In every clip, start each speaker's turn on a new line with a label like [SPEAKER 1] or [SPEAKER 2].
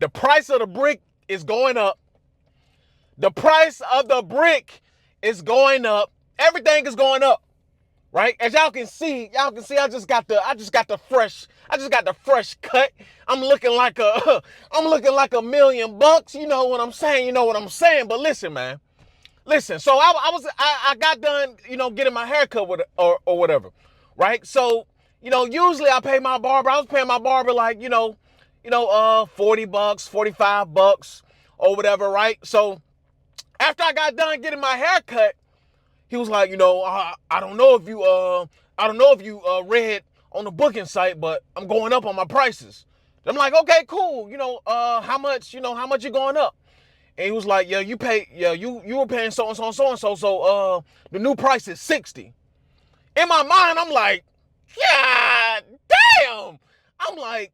[SPEAKER 1] The price of the brick is going up. The price of the brick is going up. Everything is going up. Right? As y'all can see, I just got the fresh cut. I'm looking like a $1,000,000. You know what I'm saying? But listen, man. Listen, so I got done, getting my hair cut with or whatever. Right? So, usually I pay my barber. I was paying my barber like, $40, $45 or whatever, right? So after I got done getting my hair cut, he was like, I don't know if you read on the booking site, but I'm going up on my prices. I'm like, okay, cool. How much you going up? And he was like, you were paying so and so and so and so. So the new price is 60. In my mind, I'm like, God damn. I'm like,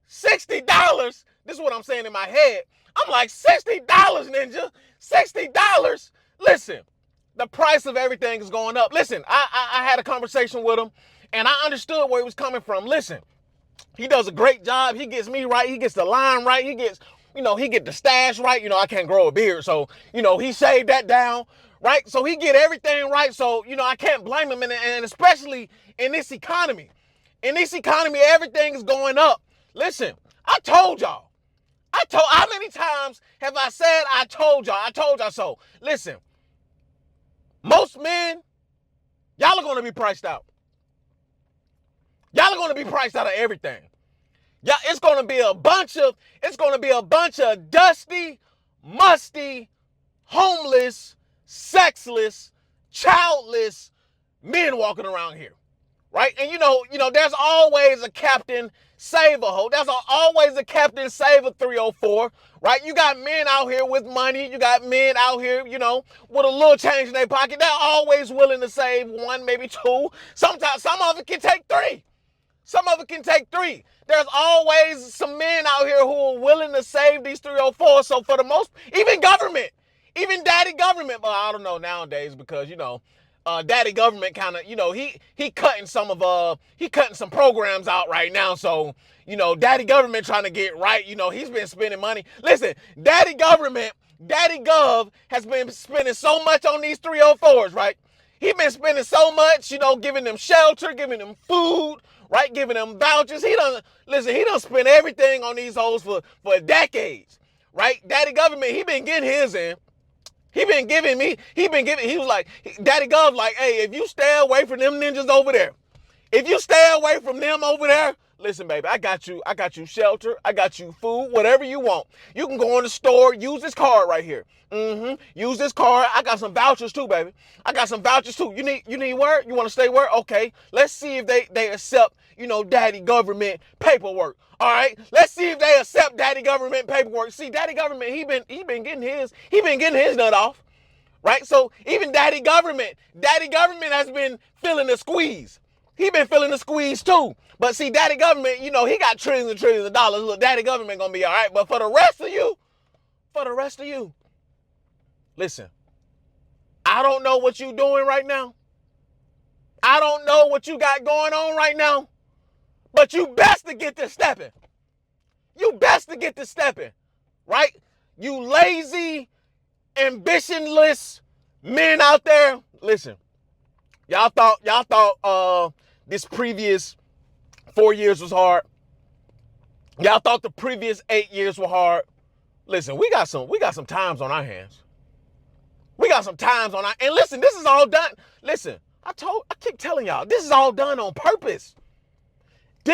[SPEAKER 1] $60. This is what I'm saying in my head. I'm like, $60, Ninja. $60. Listen. The price of everything is going up. Listen, I had a conversation with him, and I understood where he was coming from. Listen, he does a great job. He gets me right. He gets the line right. He gets the stash right. I can't grow a beard, so, he shaved that down, right? So he get everything right. So, I can't blame him, and especially in this economy. In this economy, everything is going up. Listen, I told y'all. How many times have I said I told y'all so? Listen. Most men, y'all are going to be priced out. Y'all are going to be priced out of everything. Yeah, it's going to be a bunch of dusty, musty, homeless, sexless, childless men walking around here. Right? And there's always a Captain Save-A-Ho. There's always a Captain Save-A-304. Right? You got men out here with money. You got men out here, with a little change in their pocket. They're always willing to save one, maybe two. Sometimes some of it can take three. There's always some men out here who are willing to save these 304. So for the most, even government, even daddy government, but I don't know nowadays because, daddy government kind of, he cutting some programs out right now. So, daddy government trying to get right. He's been spending money. Listen, daddy gov has been spending so much on these 304s, right? He been spending so much, giving them shelter, giving them food, right? Giving them vouchers. He done spent everything on these hoes for decades, right? Daddy government, he been getting his in. He was like, Daddy Gov, like, hey, if you stay away from them ninjas over there, listen, baby, I got you shelter, I got you food, whatever you want. You can go in the store, use this card right here. Use this card. I got some vouchers too, baby. You need where? You want to stay where? Okay, let's see if they accept, daddy government paperwork. All right, let's see if they accept daddy government paperwork. See, daddy government, he been getting his nut off, right? So even daddy government has been feeling the squeeze. He been feeling the squeeze too. But see, daddy government, he got trillions and trillions of dollars. Look, daddy government gonna be all right. But for the rest of you, listen, I don't know what you doing right now. I don't know what you got going on right now. But you best to get to stepping. Right? You lazy, ambitionless men out there. Listen, y'all thought this previous 4 years was hard. Y'all thought the previous 8 years were hard. Listen, we got some times on our hands. And listen, this is all done. Listen, I keep telling y'all, this is all done on purpose. Do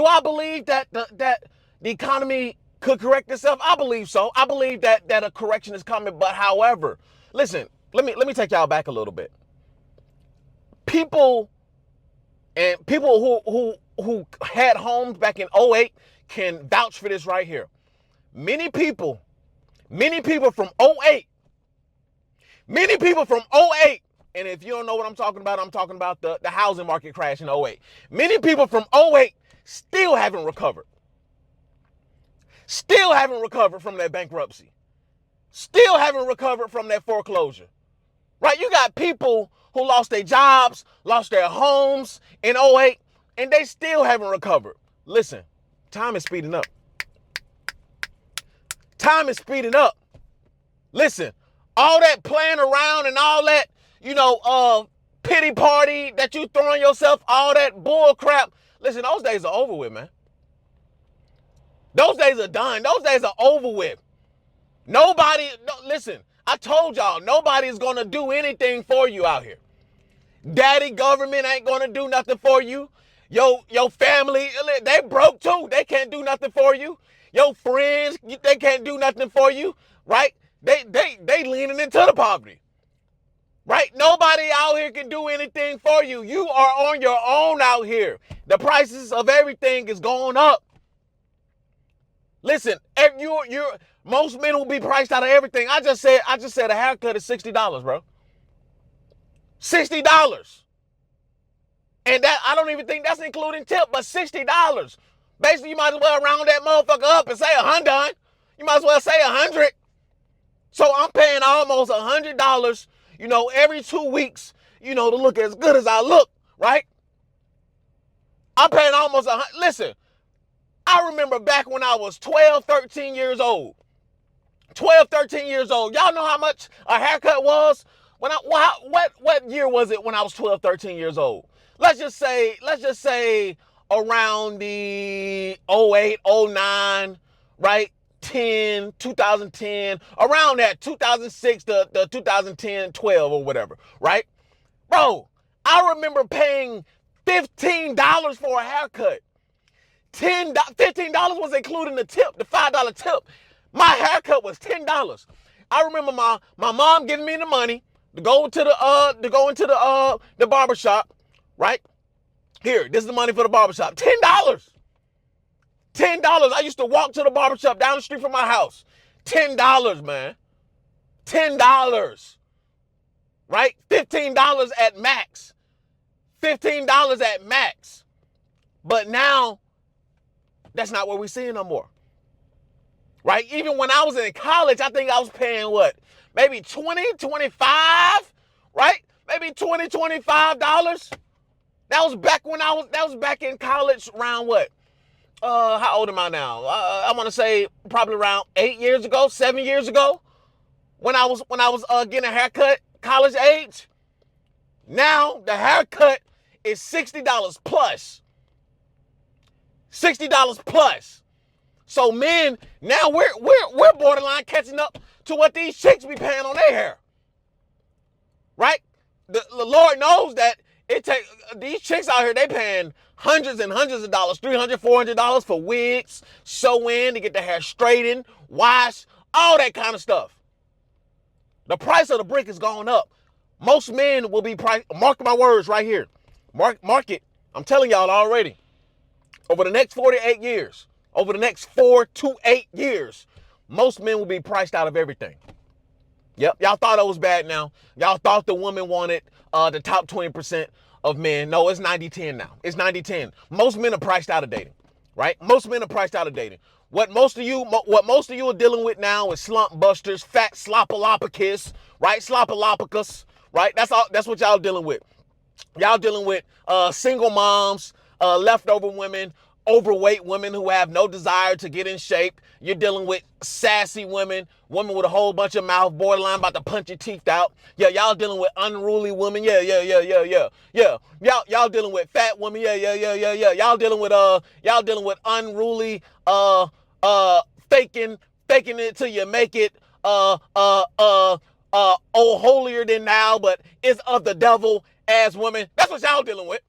[SPEAKER 1] I believe that the economy could correct itself? I believe so. I believe that a correction is coming. But however, listen, let me take y'all back a little bit. People who had homes back in 2008 can vouch for this right here. Many people from 2008, and if you don't know what I'm talking about the housing market crash in 2008. Many people from 2008 still haven't recovered from that bankruptcy, still haven't recovered from that foreclosure, right? You got people who lost their jobs, lost their homes in 2008, and they still haven't recovered. Listen, time is speeding up. Time is speeding up. Listen, all that playing around and all that, pity party that you throwing yourself, all that bull crap. Listen, those days are over with, man. Those days are done. Those days are over with. Listen, I told y'all, nobody is going to do anything for you out here. Daddy government ain't going to do nothing for you. Your family, they broke too. They can't do nothing for you. Your friends, they can't do nothing for you, right? They leaning into the poverty, right? Nobody out here can do anything for you. You are on your own out here. The prices of everything is going up. Listen, most men will be priced out of everything. I just said a haircut is $60, bro. $60. And that, I don't even think that's including tip, but $60. Basically, you might as well round that motherfucker up and say $100. You might as well say $100. So I'm paying almost $100, every 2 weeks, to look as good as I look, right? I'm paying almost listen, I remember back when I was 12, 13 years old. 12, 13 years old. Y'all know how much a haircut was? What year was it when I was 12, 13 years old? Let's just say around the 08, 09, right? 2010, around that 2006 to 2010, 12 or whatever, right? Bro, I remember paying $15 for a haircut. $15 was including the tip, the $5 tip. My haircut was $10. I remember my mom giving me the money to go into the barbershop, right? Here, this is the money for the barbershop. $10. $10. I used to walk to the barbershop down the street from my house. $10, man. $10. Right? $15 at max. $15 at max. But now, that's not what we're seeing no more. Right? Even when I was in college, I think I was paying what? Maybe $20, $25, right? Maybe $20, $25. That was back in college around what? How old am I now? I want to say probably around 8 years ago, 7 years ago, when I was getting a haircut, college age. Now the haircut is $60 plus. $60 plus. So men, now we're borderline catching up to what these chicks be paying on their hair. Right? The Lord knows that these chicks out here, they paying hundreds and hundreds of dollars, $300, $400 for wigs, sew in to get the hair straightened, wash, all that kind of stuff. The price of the brick is going up. Most men will be priced, mark my words right here. Mark it. I'm telling y'all already. Over the next 48 years, over the next 4 to 8 years, most men will be priced out of everything. Yep, y'all thought it was bad now. Y'all thought the woman wanted the top 20% of men. No, it's 90-10 now. It's 90-10. Most men are priced out of dating, right? Most men are priced out of dating. What most of you are dealing with now is slump busters, fat slopalopicus, right? Slopalopicus, right? That's what y'all dealing with. Y'all dealing with single moms, leftover women, overweight women who have no desire to get in shape. You're dealing with sassy women with a whole bunch of mouth, borderline about to punch your teeth out. Yeah, y'all dealing with unruly women. Yeah. Y'all dealing with fat women. Yeah. Y'all dealing with unruly, faking it till you make it, oh, holier than thou, but is of the devil as women. That's what y'all dealing with.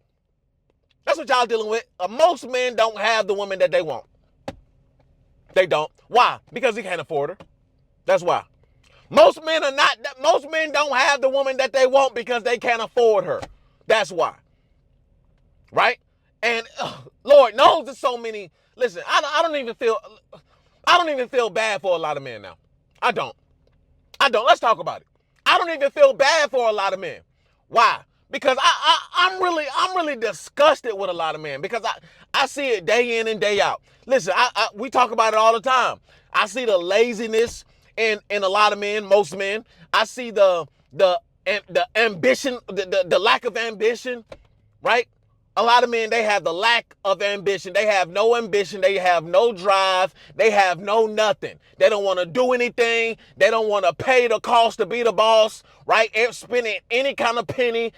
[SPEAKER 1] That's what y'all dealing with. Most men don't have the woman that they want. They don't. Why? Because he can't afford her. That's why. Most men don't have the woman that they want because they can't afford her. That's why. Right? And Lord knows there's so many. Listen, I don't even feel bad for a lot of men now. I don't. Let's talk about it. I don't even feel bad for a lot of men. Why? Because I'm really disgusted with a lot of men because I see it day in and day out. Listen, we talk about it all the time. I see the laziness in a lot of men, most men. I see the ambition, the lack of ambition, right? A lot of men, they have the lack of ambition. They have no ambition. They have no drive. They have no nothing. They don't want to do anything. They don't want to pay the cost to be the boss, right? Spending any kind of penny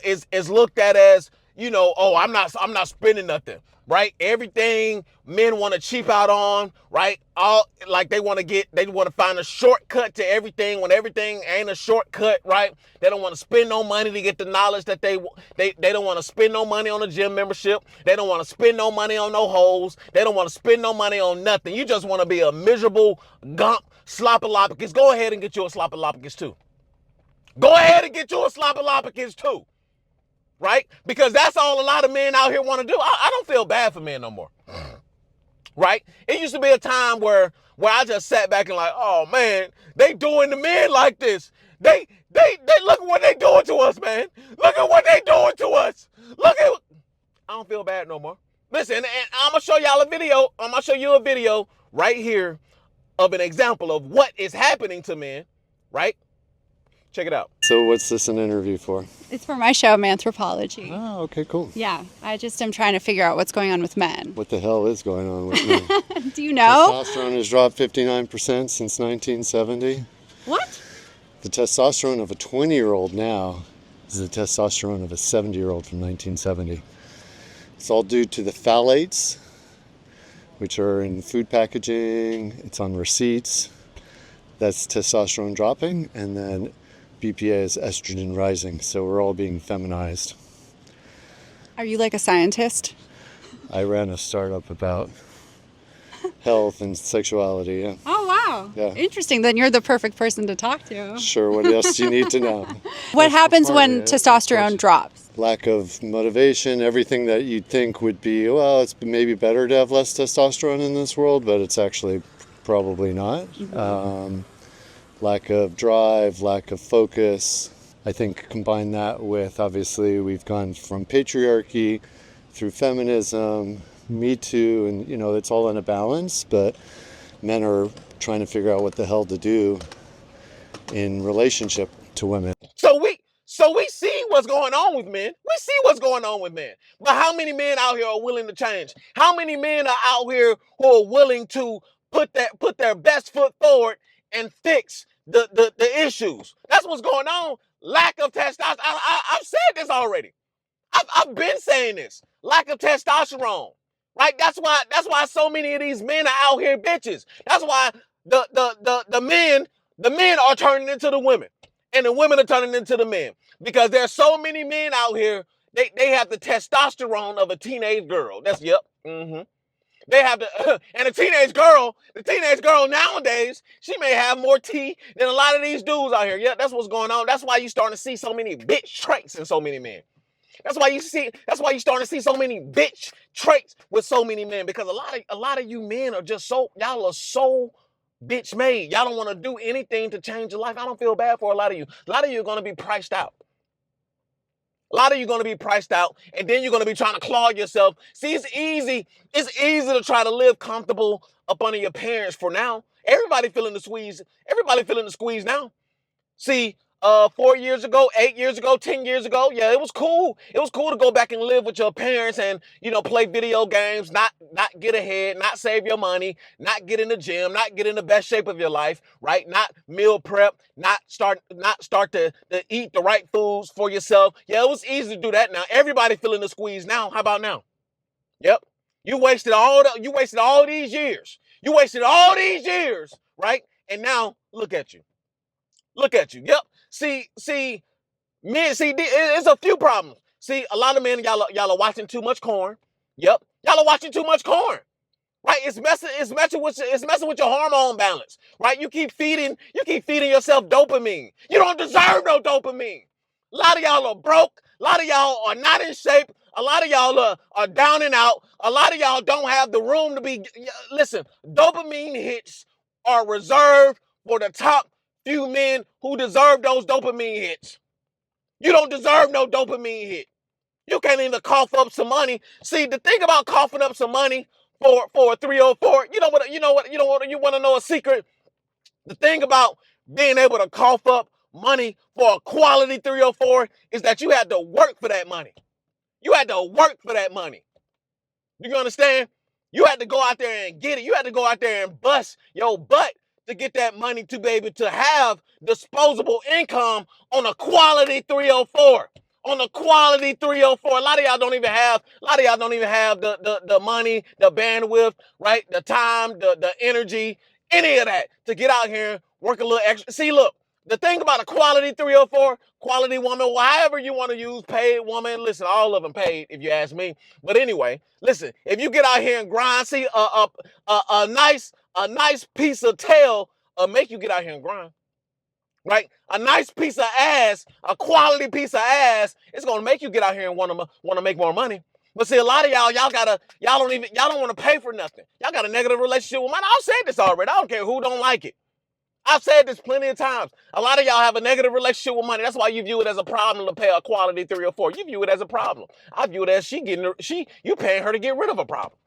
[SPEAKER 1] is looked at as, oh, I'm not spending nothing, right? Everything men want to cheap out on, right? All like they want to find a shortcut to everything when everything ain't a shortcut, right? They don't want to spend no money to get the knowledge that they don't want to spend no money on a gym membership. They don't want to spend no money on no hoes. They don't want to spend no money on nothing. You just want to be a miserable gump sloppalopicus. Go ahead and get you a sloppalopicus too. Go ahead and get you a sloppalopicus too. Right? Because that's all a lot of men out here want to do. I don't feel bad for men no more. Right? It used to be a time where I just sat back and like, oh man, they doing the men like this. They look at what they doing to us, man. Look at what they doing to us. I don't feel bad no more. Listen, and I'm gonna show y'all a video. I'm gonna show you a video right here of an example of what is happening to men, right? Check it out.
[SPEAKER 2] So what's this an interview for?
[SPEAKER 3] It's for my show, Manthropology.
[SPEAKER 2] Oh, okay, cool.
[SPEAKER 3] Yeah, I just am trying to figure out what's going on with men.
[SPEAKER 2] What the hell is going on with men?
[SPEAKER 3] Do you know?
[SPEAKER 2] Testosterone has dropped 59% since 1970.
[SPEAKER 3] What?
[SPEAKER 2] The testosterone of a 20-year-old now is the testosterone of a 70-year-old from 1970. It's all due to the phthalates, which are in food packaging. It's on receipts. That's testosterone dropping, and then BPA is estrogen rising, so we're all being feminized.
[SPEAKER 3] Are you like a scientist?
[SPEAKER 2] I ran a startup about health and sexuality, yeah.
[SPEAKER 3] Oh, wow.
[SPEAKER 2] Yeah.
[SPEAKER 3] Interesting. Then you're the perfect person to talk to.
[SPEAKER 2] Sure, what else do you need to know?
[SPEAKER 3] What happens
[SPEAKER 2] part
[SPEAKER 3] when
[SPEAKER 2] of it,
[SPEAKER 3] testosterone drops?
[SPEAKER 2] Lack of motivation, everything that you'd think would be, well, it's maybe better to have less testosterone in this world, but it's actually probably not. Mm-hmm. Lack of drive, lack of focus. I think combine that with, obviously, we've gone from patriarchy through feminism, Me Too, and, it's all in a balance, but men are trying to figure out what the hell to do in relationship to women.
[SPEAKER 1] So we see what's going on with men. We see what's going on with men. But how many men out here are willing to change? How many men are out here who are willing to put their best foot forward and fix the issues? That's what's going on. Lack of testosterone. I've said this already. I've been saying this. Lack of testosterone. Right? That's why so many of these men are out here bitches. That's why the men are turning into the women. And the women are turning into the men. Because there's so many men out here, they have the testosterone of a teenage girl. That's, yep. Mm-hmm. They have and the teenage girl nowadays, she may have more tea than a lot of these dudes out here. Yeah, that's what's going on. That's why you're starting to see so many bitch traits in so many men. That's why you're starting to see so many bitch traits with so many men, because a lot of you men are just y'all are so bitch made. Y'all don't want to do anything to change your life. I don't feel bad for a lot of you. A lot of you are going to be priced out. A lot of you are going to be priced out, and then you're going to be trying to claw yourself. See, it's easy to try to live comfortable up under your parents for now. Everybody feeling the squeeze. Everybody feeling the squeeze now. See, 4 years ago, 8 years ago, 10 years ago, yeah, it was cool. It was cool to go back and live with your parents and, play video games, not get ahead, not save your money, not get in the gym, not get in the best shape of your life, right? Not meal prep, not start to eat the right foods for yourself. Yeah, it was easy to do that now. Everybody feeling the squeeze now. How about now? Yep. You wasted all these years. You wasted all these years, right? And now look at you. Look at you. Yep. See, men, it's a few problems. See, a lot of men, y'all are watching too much corn. Yep. Y'all are watching too much corn. Right? It's messing with your hormone balance. Right? You keep feeding yourself dopamine. You don't deserve no dopamine. A lot of y'all are broke. A lot of y'all are not in shape. A lot of y'all are down and out. A lot of y'all don't have the room to be. Listen, dopamine hits are reserved for the top few men who deserve those dopamine hits. You don't deserve no dopamine hit. You can't even cough up some money. See, the thing about coughing up some money for a 304, you want to know a secret? The thing about being able to cough up money for a quality 304 is that you had to work for that money. You had to work for that money. You understand? You had to go out there and get it. You had to go out there and bust your butt to get that money to be able to have disposable income on a quality 304. On a quality 304. A lot of y'all don't even have the money, the bandwidth, right? The time, the energy, any of that to get out here and work a little extra. See, look, the thing about a quality 304, quality woman, however you want to use, paid woman, listen, all of them paid if you ask me. But anyway, listen, if you get out here and grind, see a nice piece of tail make you get out here and grind. Right? A nice piece of ass, a quality piece of ass, it's gonna make you get out here and want to make more money. But see, a lot of y'all don't want to pay for nothing. Y'all got a negative relationship with money. I've said this already. I don't care who don't like it. I've said this plenty of times. A lot of y'all have a negative relationship with money. That's why you view it as a problem to pay a quality 304. You view it as a problem. I view it as you paying her to get rid of a problem.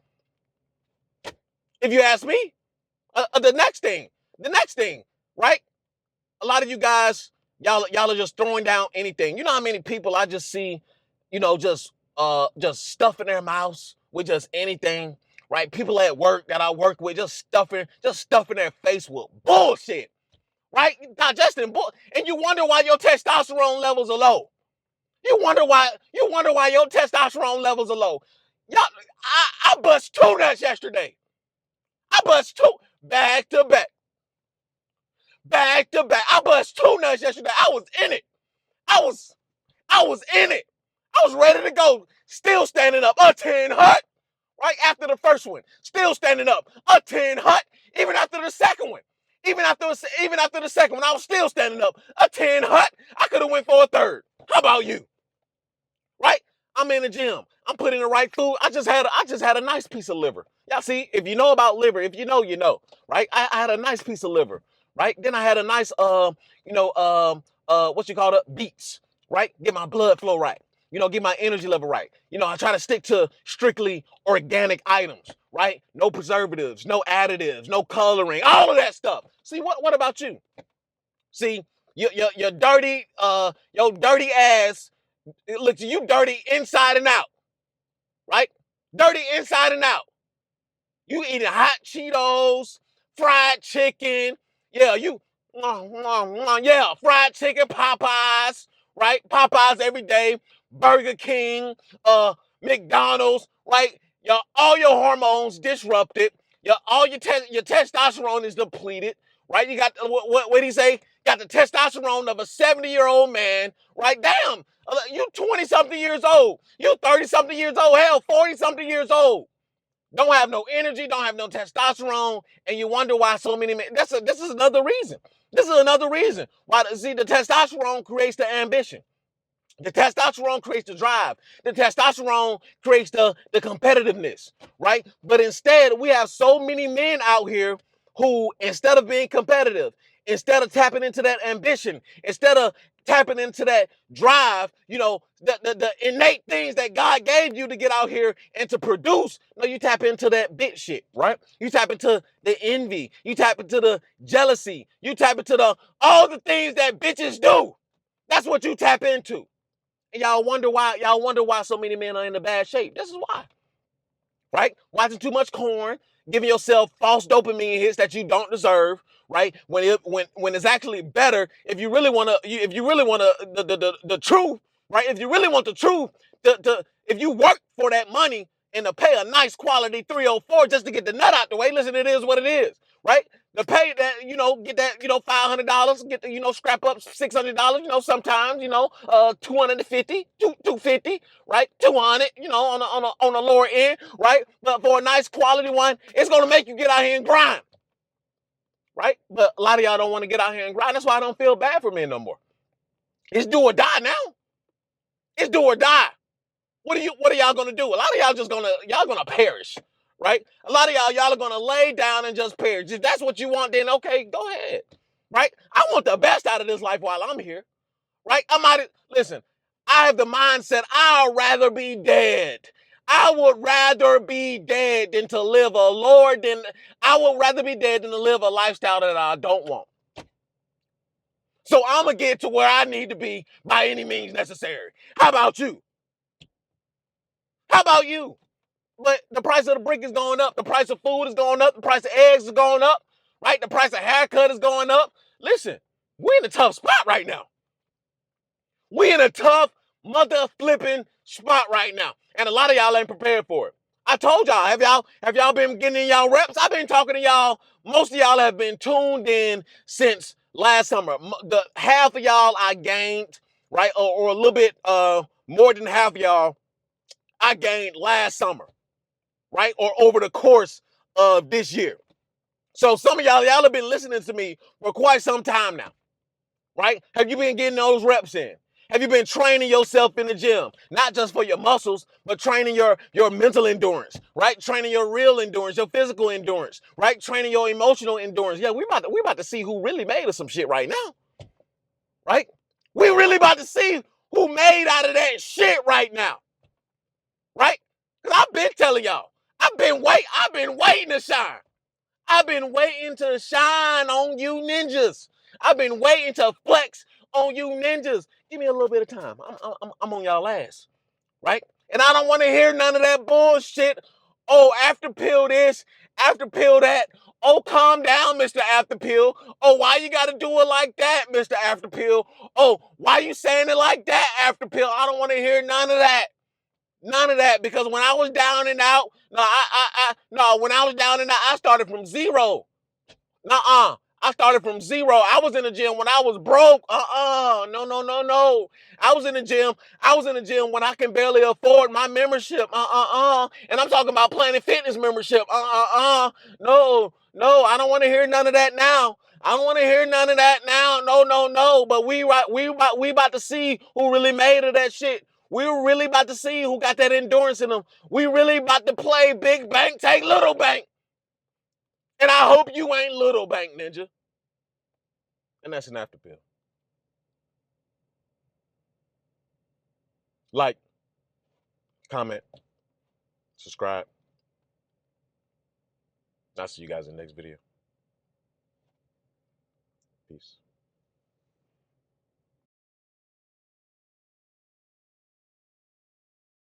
[SPEAKER 1] If you ask me, the next thing, right? A lot of you guys, y'all are just throwing down anything. You know how many people I just see, just stuffing their mouths with just anything, right? People at work that I work with just stuffing their face with bullshit, right? Digesting bull, and you wonder why your testosterone levels are low. You wonder why your testosterone levels are low. Y'all, I bust 2 nuts yesterday. I bust 2 back to back. Back to back. I bust 2 nuts yesterday. I was in it. I was in it. I was ready to go. Still standing up. A 10 hut. Right after the first one. Still standing up. A 10 hut. Even after the second one. Even after the second one, I was still standing up. A 10 hut. I could have went for a third. How about you? Right? I'm in the gym. I'm putting the right food. I just had a nice piece of liver. Y'all see, if you know about liver, if you know, you know, right? I had a nice piece of liver, right? Then I had a nice, what you call it, beets, right? Get my blood flow right. Get my energy level right. I try to stick to strictly organic items, right? No preservatives, no additives, no coloring, all of that stuff. See, what about you? See, your dirty ass. Look, you dirty inside and out, right? Dirty inside and out. You eating hot Cheetos, fried chicken. Yeah, fried chicken, Popeyes, right? Popeyes every day, Burger King, McDonald's, right? All your hormones disrupted. Your testosterone is depleted, right? You got what did he say? Got the testosterone of a 70-year-old man, right? Damn, you 20-something years old. You 30-something years old. Hell, 40-something years old. Don't have no energy, don't have no testosterone, and you wonder why so many men. This is another reason. This is another reason why. See, the testosterone creates the ambition. The testosterone creates the drive. The testosterone creates the competitiveness, right? But instead, we have so many men out here who, instead of being competitive, instead of tapping into that ambition, instead of tapping into that drive, the innate things that God gave you to get out here and to produce, no, you tap into that bitch shit, right? You tap into the envy. You tap into the jealousy. You tap into all the things that bitches do. That's what you tap into. And y'all wonder why so many men are in a bad shape. This is why. Right? Watching too much porn, giving yourself false dopamine hits that you don't deserve, right? When it's actually better, if you really want the truth, right? If you really want the truth, if you work for that money and to pay a nice quality 304 just to get the nut out the way, listen, it is what it is, right? To pay that, get that, $500, get the, scrap up $600, sometimes, 250, 250, right? 200, on a lower end, right? But for a nice quality one, it's going to make you get out here and grind, right? But a lot of y'all don't want to get out here and grind. That's why I don't feel bad for men no more. It's do or die now. It's do or die. What are y'all gonna do? A lot of y'all gonna perish, right? A lot of y'all are gonna lay down and just perish. If that's what you want, then okay, go ahead, right? I want the best out of this life while I'm here, right? Listen, I have the mindset I'd rather be dead. I would rather be dead than to live I would rather be dead than to live a lifestyle that I don't want. So I'm gonna get to where I need to be by any means necessary. How about you? How about you? But the price of the brick is going up. The price of food is going up. The price of eggs is going up. Right? The price of haircut is going up. Listen, we're in a tough spot right now. We in a tough mother flipping spot right now. And a lot of y'all ain't prepared for it. I told y'all, have y'all been getting in y'all reps? I've been talking to y'all. Most of y'all have been tuned in since last summer. The half of y'all I gained, right? Or a little bit more than half of y'all I gained last summer, right? Or over the course of this year. So some of y'all have been listening to me for quite some time now, right? Have you been getting those reps in? Have you been training yourself in the gym? Not just for your muscles, but training your mental endurance, right? Training your real endurance, your physical endurance, right? Training your emotional endurance. Yeah, we about to see who really made of some shit right now, right? We really about to see who made out of that shit right now, right? Because I've been telling y'all, I've been waiting to shine. I've been waiting to shine on you ninjas. I've been waiting to flex on you ninjas. Give me a little bit of time. I'm on y'all ass, right? And I don't want to hear none of that bullshit. Oh, after pill this, after pill that. Oh, calm down, Mr. After Pill. Oh, why you got to do it like that, Mr. After Pill? Oh, why you saying it like that, After Pill? I don't want to hear none of that. None of that, because when I was down and out, when I was down and out, I started from zero. I started from zero. I was in the gym when I was broke. No. I was in the gym. I was in the gym when I can barely afford my membership. And I'm talking about Planet Fitness membership. No. I don't want to hear none of that now. I don't want to hear none of that now. No. But we about to see who really made of that shit. We really about to see who got that endurance in them. We really about to play big bank, take little bank. And I hope you ain't little bank ninja. And that's an after pill. Like, comment, subscribe. I'll see you guys in the next video. Peace.